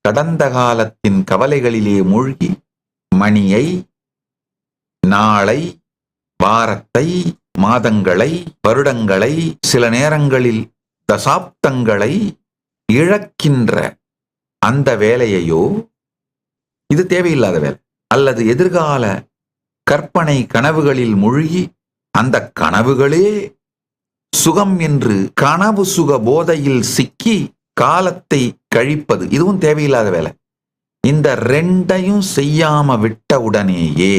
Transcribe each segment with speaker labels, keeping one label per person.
Speaker 1: கடந்த காலத்தின் கவலைகளிலே மூழ்கி மணியை, நாளை, வாரத்தை, மாதங்களை, வருடங்களை, சில நேரங்களில் தசாப்தங்களை இழக்கின்ற அந்த வேலையையோ, இது தேவையில்லாத வேலை. அல்லது எதிர்கால கற்பனை கனவுகளில் மூழ்கி அந்த கனவுகளே சுகம் என்று கனவு சுக போதையில் சிக்கி காலத்தை கழிப்பது, இதுவும் தேவையில்லாத வேலை. இந்த ரெண்டையும் செய்யாம விட்ட உடனேயே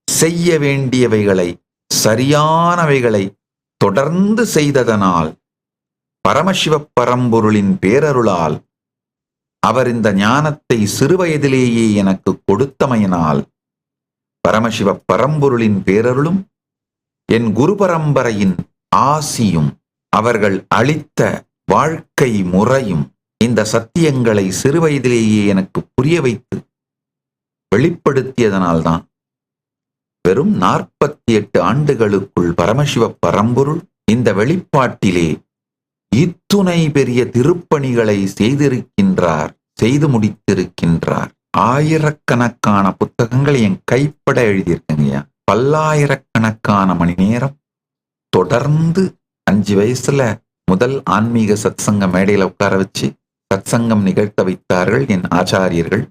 Speaker 1: செய்ய வேண்டியவைகளை, சரியானவைகளை தொடர்ந்து செய்ததனால், பரமசிவ பரம்பொருளின் பேரருளால், அவர் இந்த ஞானத்தை சிறுவயதிலேயே எனக்கு கொடுத்தமையினால், பரமசிவ பரம்பொருளின் பேரருளும் என் குரு பரம்பரையின் ஆசியும் அவர்கள் அளித்த வாழ்க்கை முறையும் இந்த சத்தியங்களை சிறுவயதிலேயே எனக்கு புரிய வைத்து வெளிப்படுத்தியதனால்தான் வெறும் 48 ஆண்டுகளுக்குள் பரமசிவ பரம்பொருள் இந்த வெளிப்பாட்டிலே இத்துணை பெரிய திருப்பணிகளை செய்திருக்கின்றார், செய்து முடித்திருக்கின்றார். ஆயிரக்கணக்கான புத்தகங்களை என் கைப்பட எழுதியிருக்கேங்கய்யா. பல்லாயிரக்கணக்கான மணி நேரம் தொடர்ந்து 5 வயசுல முதல் ஆன்மீக சத்சங்க மேடையில உட்கார வச்சு சத்சங்கம் நிகழ்த்த வைத்தார்கள் என் ஆச்சாரியர்கள்.